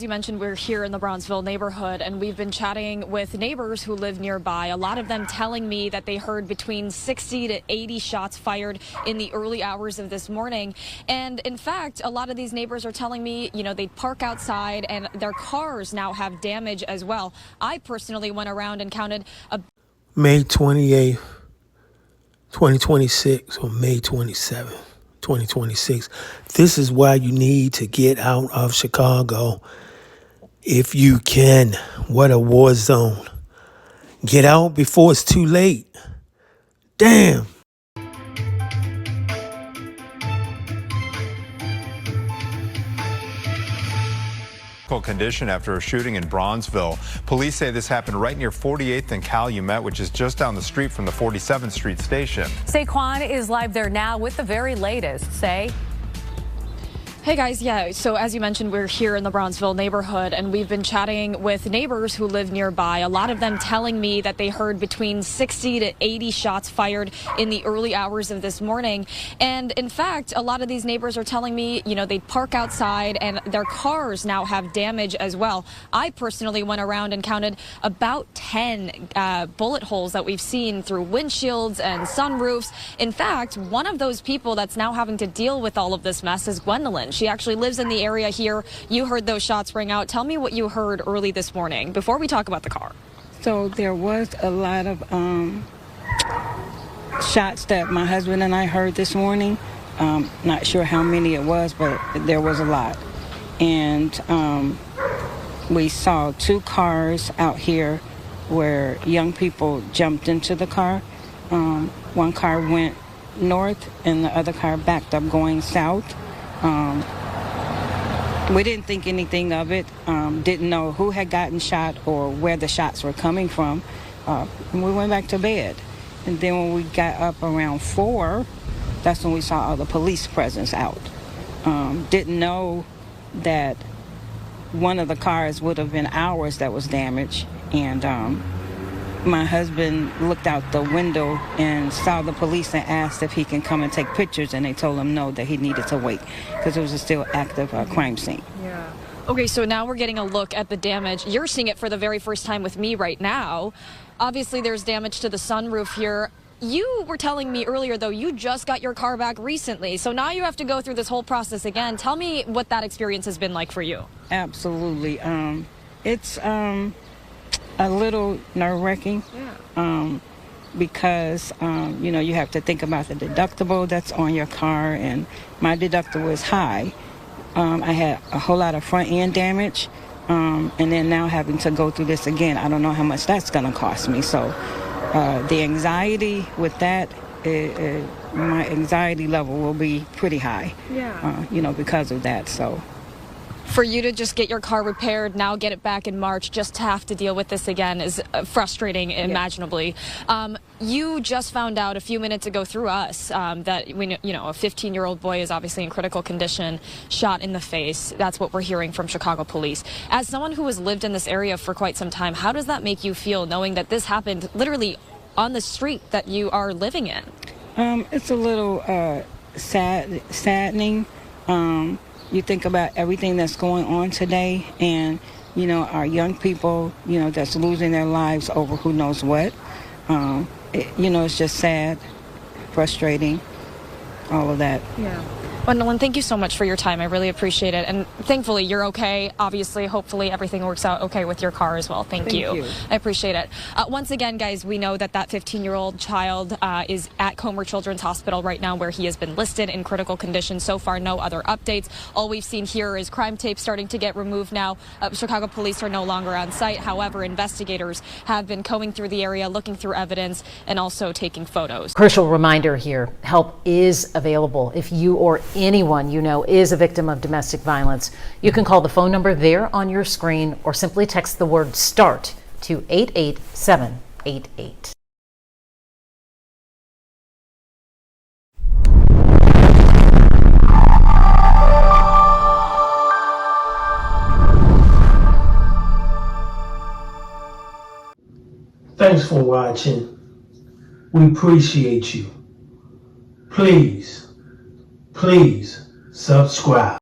You mentioned we're here in the Bronzeville neighborhood, and we've been chatting with neighbors who live nearby. A lot of them telling me that they heard between 60 to 80 shots fired in the early hours of this morning. And in fact, a lot of these neighbors are telling me, they park outside and their cars now have damage as well. I personally went around and counted May 28th, 2026 or May 27th, 2026. This is why you need to get out of Chicago. If you can. What a war zone. Get out before it's too late. Damn. Condition after a shooting in Bronzeville. Police say this happened right near 48th and Calumet, which is just down the street from the 47th Street station. Saquon is live there now with the very latest. Say. Hey guys, so as you mentioned, we're here in the Bronzeville neighborhood, and we've been chatting with neighbors who live nearby. A lot of them telling me that they heard between 60 to 80 shots fired in the early hours of this morning. And in fact, a lot of these neighbors are telling me, they park outside and their cars now have damage as well. I personally went around and counted about 10 bullet holes that we've seen through windshields and sunroofs. In fact, one of those people that's now having to deal with all of this mess is Gwendolyn. She actually lives in the area here. You heard those shots ring out. Tell me what you heard early this morning before we talk about the car. So there was a lot of shots that my husband and I heard this morning. Not sure how many it was, but there was a lot. And we saw two cars out here where young people jumped into the car. One car went north and the other car backed up going south. We didn't think anything of it, didn't know who had gotten shot or where the shots were coming from. And we went back to bed. And then when we got up around 4, that's when we saw all the police presence out. Didn't know that one of the cars would have been ours that was damaged. And my husband looked out the window and saw the police and asked if he can come and take pictures, and they told him no, that he needed to wait because it was a still active crime scene. Yeah. Okay, so now we're getting a look at the damage. You're seeing it for the very first time with me right now. Obviously, there's damage to the sunroof here. You were telling me earlier, though, you just got your car back recently. So now you have to go through this whole process again. Tell me what that experience has been like for you. Absolutely. It's a little nerve-wracking. Yeah. Because, you have to think about the deductible that's on your car, and my deductible is high. I had a whole lot of front-end damage, and then now having to go through this again, I don't know how much that's going to cost me. So the anxiety with that, my anxiety level will be pretty high, because of that. So. For you to just get your car repaired, now get it back in March, just to have to deal with this again is frustrating imaginably. You just found out a few minutes ago through us that a 15-year-old boy is obviously in critical condition, shot in the face. That's what we're hearing from Chicago police. As someone who has lived in this area for quite some time, how does that make you feel knowing that this happened literally on the street that you are living in? It's a little saddening. You think about everything that's going on today and, our young people, that's losing their lives over who knows what. It's just sad, frustrating, all of that. Yeah. Gwendolyn, thank you so much for your time. I really appreciate it. And thankfully, you're okay. Obviously, hopefully, everything works out okay with your car as well. Thank you. I appreciate it. Once again, guys, we know that 15-year-old child is at Comer Children's Hospital right now, where he has been listed in critical condition. So far, no other updates. All we've seen here is crime tape starting to get removed now. Chicago police are no longer on site. However, investigators have been combing through the area, looking through evidence, and also taking photos. Crucial reminder here, help is available. If you or anyone you know is a victim of domestic violence, you can call the phone number there on your screen or simply text the word START to 88788. Thanks for watching. We appreciate you. Please subscribe.